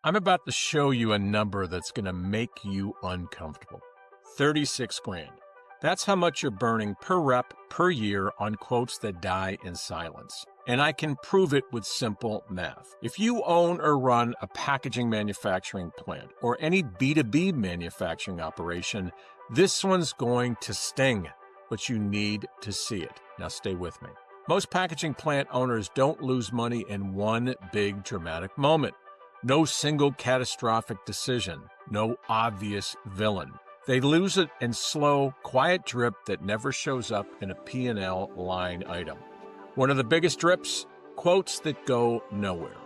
I'm about to show you a number that's going to make you uncomfortable. 36 grand. That's how much you're burning per rep per year on quotes that die in silence. And I can prove it with simple math. If you own or run a packaging manufacturing plant or any B2B manufacturing operation, this one's going to sting, but you need to see it. Now stay with me. Most packaging plant owners don't lose money in one big dramatic moment. No single catastrophic decision, no obvious villain. They lose it in slow, quiet drip that never shows up in a P&L line item. One of the biggest drips, quotes that go nowhere.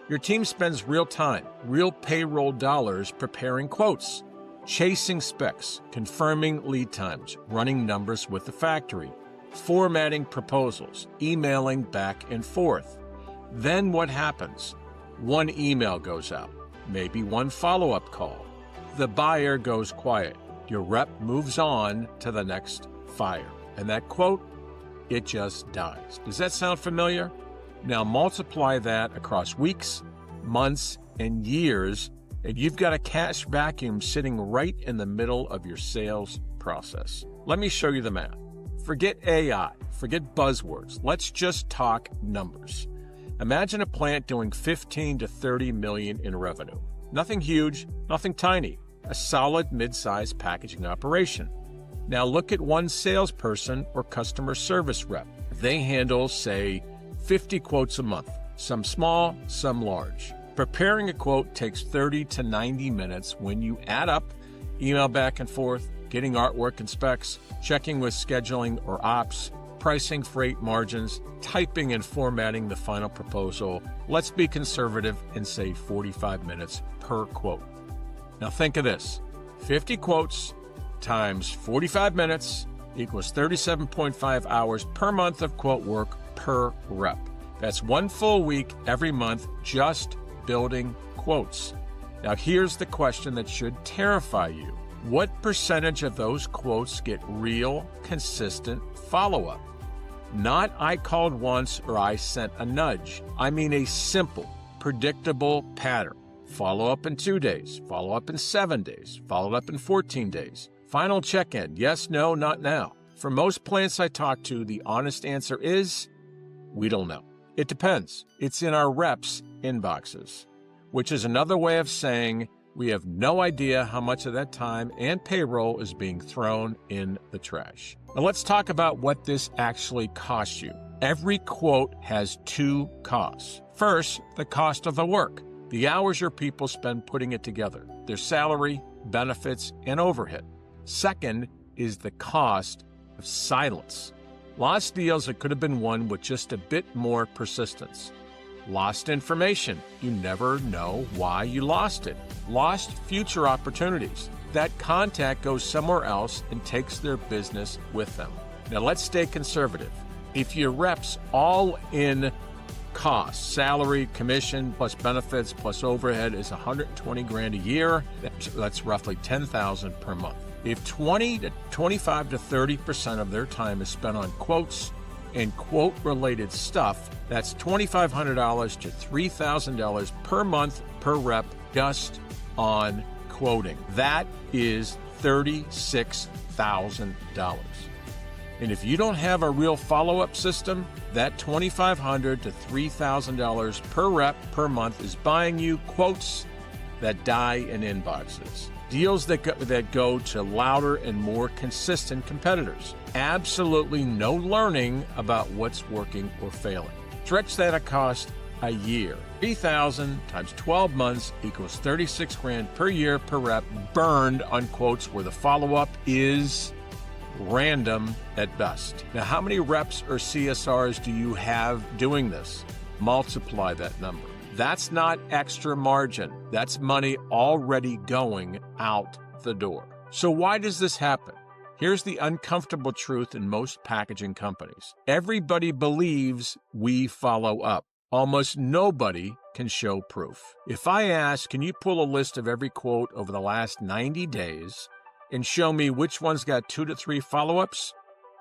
Your team spends real time, real payroll dollars preparing quotes, chasing specs, confirming lead times, running numbers with the factory, formatting proposals, emailing back and forth. Then what happens? One email goes out, maybe one follow-up call. The buyer goes quiet. Your rep moves on to the next fire. And that quote, it just dies. Does that sound familiar? Now multiply that across weeks, months, and years, and you've got a cash vacuum sitting right in the middle of your sales process. Let me show you the math. Forget AI, forget buzzwords. Let's just talk numbers. Imagine a plant doing 15 to 30 million in revenue. Nothing huge, nothing tiny. A solid mid-sized packaging operation. Now look at one salesperson or customer service rep. They handle, say, 50 quotes a month, some small, some large. Preparing a quote takes 30 to 90 minutes when you add up, email back and forth, getting artwork and specs, checking with scheduling or ops, pricing, freight, margins, typing and formatting the final proposal. Let's be conservative and say 45 minutes per quote. Now think of this, 50 quotes times 45 minutes equals 37.5 hours per month of quote work per rep. That's one full week every month just building quotes. Now here's the question that should terrify you. What percentage of those quotes get real, consistent follow-up? Not I called once or I sent a nudge. I mean a simple, predictable pattern. Follow up in 2 days, follow up in 7 days, follow up in 14 days. Final check-in, yes, no, not now. For most plants I talk to, the honest answer is, we don't know. It depends. It's in our reps' inboxes, which is another way of saying we have no idea how much of that time and payroll is being thrown in the trash. Now let's talk about what this actually costs you. Every quote has two costs. First, the cost of the work. The hours your people spend putting it together, their salary, benefits, and overhead. Second is the cost of silence. Lost deals that could have been won with just a bit more persistence. Lost information. You never know why you lost it. Lost future opportunities. That contact goes somewhere else and takes their business with them. Now let's stay conservative. If your reps all in cost, salary, commission, plus benefits, plus overhead is 120 grand a year, that's roughly 10,000 per month. If 20 to 25 to 30% of their time is spent on quotes and quote-related stuff, that's $2,500 to $3,000 per month per rep just on quoting. That is $36,000. And if you don't have a real follow-up system, that $2,500 to $3,000 per rep per month is buying you quotes that die in inboxes. Deals that go to louder and more consistent competitors. Absolutely no learning about what's working or failing. Stretch that across a year. 3,000 times 12 months equals 36 grand per year per rep burned on quotes where the follow-up is random at best. Now, how many reps or CSRs do you have doing this? Multiply that number. That's not extra margin. That's money already going out the door. So why does this happen? Here's the uncomfortable truth in most packaging companies. Everybody believes we follow up. Almost nobody can show proof. If I ask, can you pull a list of every quote over the last 90 days and show me which one's got 2 to 3 follow-ups?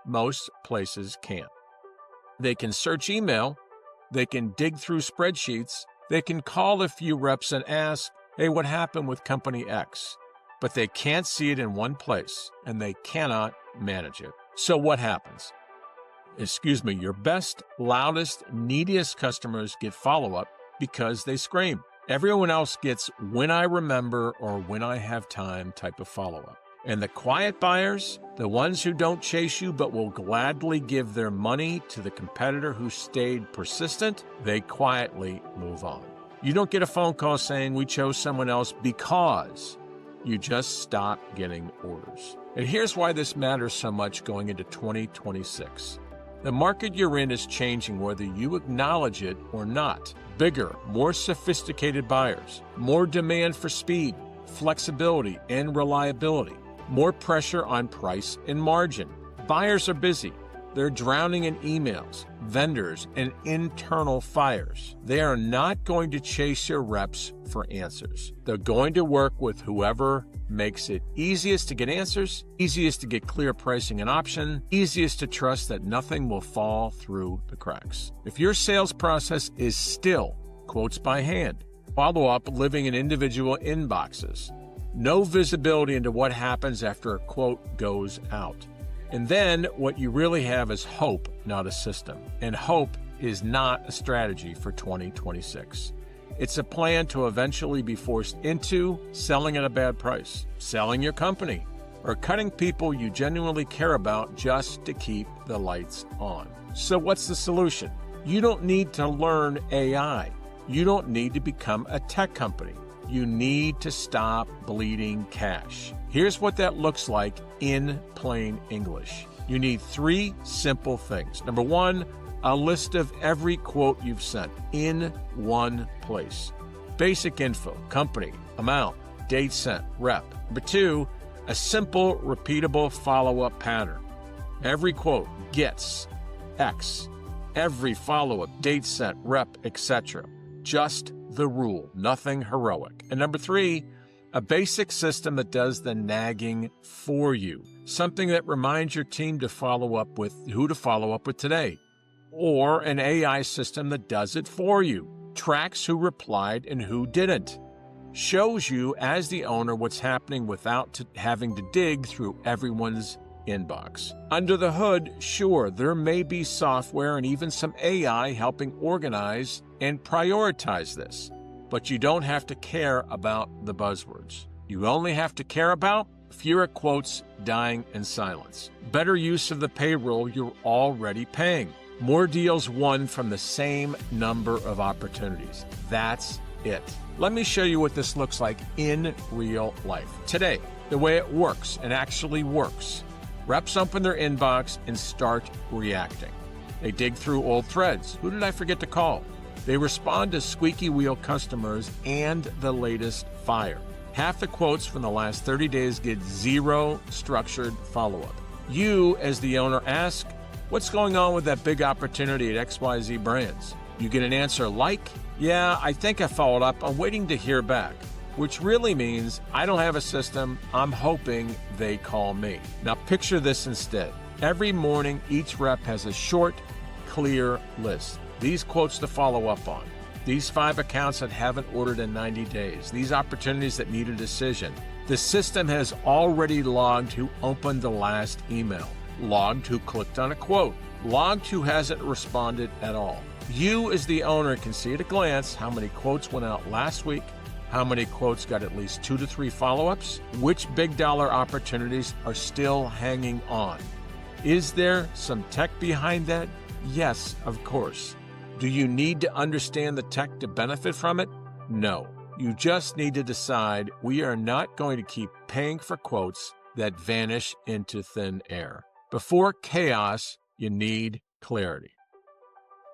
Most places can't. They can search email, they can dig through spreadsheets, they can call a few reps and ask, hey, what happened with company X? But they can't see it in one place, and they cannot manage it. So what happens? Your best, loudest, neediest customers get follow-up because they scream. Everyone else gets when I remember or when I have time type of follow-up. And the quiet buyers, the ones who don't chase you but will gladly give their money to the competitor who stayed persistent, they quietly move on. You don't get a phone call saying we chose someone else because you just stop getting orders. And here's why this matters so much going into 2026. The market you're in is changing whether you acknowledge it or not. Bigger, more sophisticated buyers, more demand for speed, flexibility, and reliability, more pressure on price and margin. Buyers are busy. They're drowning in emails, vendors, and internal fires. They are not going to chase your reps for answers. They're going to work with whoever makes it easiest to get answers, easiest to get clear pricing and option, easiest to trust that nothing will fall through the cracks. If your sales process is still quotes by hand, follow-up living in individual inboxes, no visibility into what happens after a quote goes out, and then what you really have is hope, not a system. And hope is not a strategy for 2026. It's a plan to eventually be forced into selling at a bad price, selling your company, or cutting people you genuinely care about just to keep the lights on. So what's the solution? You don't need to learn AI. You don't need to become a tech company. You need to stop bleeding cash. Here's what that looks like in plain English. You need 3 simple things. Number 1, a list of every quote you've sent in one place. Basic info, company, amount, date sent, rep. Number 2, a simple, repeatable follow-up pattern. Every quote gets X. Every follow-up, date sent, rep, etc. Just the rule, nothing heroic. And number 3, a basic system that does the nagging for you. Something that reminds your team to follow up with who to follow up with today. Or an AI system that does it for you. Tracks who replied and who didn't. Shows you as the owner what's happening without having to dig through everyone's inbox. Under the hood, sure, there may be software and even some AI helping organize and prioritize this, but you don't have to care about the buzzwords. You only have to care about fewer quotes dying in silence, better use of the payroll you're already paying, more deals won from the same number of opportunities. That's it. Let me show you what this looks like in real life. Today, the way it works and actually works. Reps open their inbox and start reacting. They dig through old threads. Who did I forget to call? They respond to squeaky wheel customers and the latest fire. Half the quotes from the last 30 days get 0 structured follow-up. You, as the owner, ask, what's going on with that big opportunity at XYZ Brands? You get an answer like, yeah, I think I followed up. I'm waiting to hear back. Which really means I don't have a system. I'm hoping they call me. Now picture this instead. Every morning, each rep has a short, clear list. These quotes to follow up on. These 5 accounts that haven't ordered in 90 days. These opportunities that need a decision. The system has already logged who opened the last email, logged who clicked on a quote, logged who hasn't responded at all. You as the owner can see at a glance how many quotes went out last week, how many quotes got at least 2 to 3 follow-ups, which big dollar opportunities are still hanging on. Is there some tech behind that? Yes, of course. Do you need to understand the tech to benefit from it? No. You just need to decide we are not going to keep paying for quotes that vanish into thin air. Before chaos, you need clarity.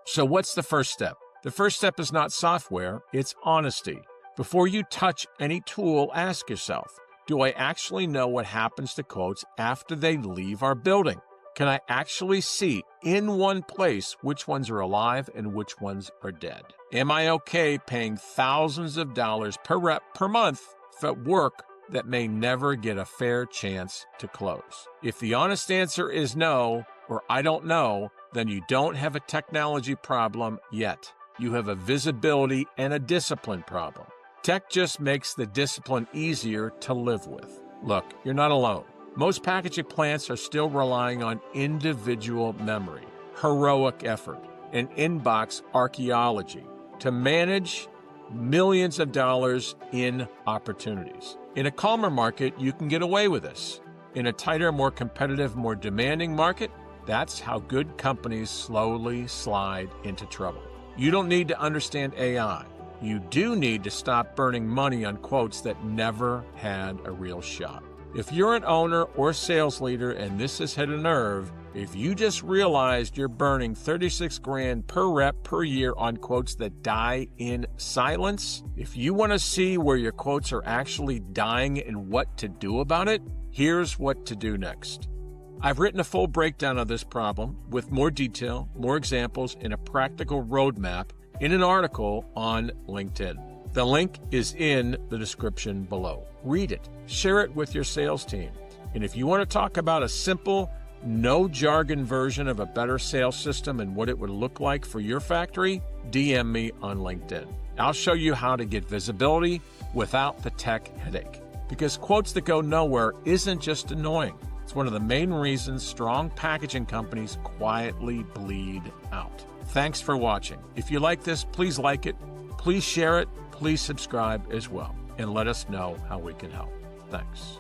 So what's the first step? The first step is not software, it's honesty. Before you touch any tool, ask yourself, do I actually know what happens to quotes after they leave our building? Can I actually see in one place which ones are alive and which ones are dead? Am I okay paying thousands of dollars per rep per month for work that may never get a fair chance to close? If the honest answer is no, or I don't know, then you don't have a technology problem yet. You have a visibility and a discipline problem. Tech just makes the discipline easier to live with. Look, you're not alone. Most packaging plants are still relying on individual memory, heroic effort, and inbox archaeology to manage millions of dollars in opportunities. In a calmer market, you can get away with this. In a tighter, more competitive, more demanding market, that's how good companies slowly slide into trouble. You don't need to understand AI. You do need to stop burning money on quotes that never had a real shot. If you're an owner or sales leader and this has hit a nerve, if you just realized you're burning 36 grand per rep per year on quotes that die in silence, if you want to see where your quotes are actually dying and what to do about it, here's what to do next. I've written a full breakdown of this problem with more detail, more examples, and a practical roadmap in an article on LinkedIn. The link is in the description below. Read it, share it with your sales team. And if you want to talk about a simple, no jargon version of a better sales system and what it would look like for your factory, DM me on LinkedIn. I'll show you how to get visibility without the tech headache. Because quotes that go nowhere isn't just annoying. It's one of the main reasons strong packaging companies quietly bleed out. Thanks for watching. If you like this, please like it, please share it, please subscribe as well, and let us know how we can help. Thanks.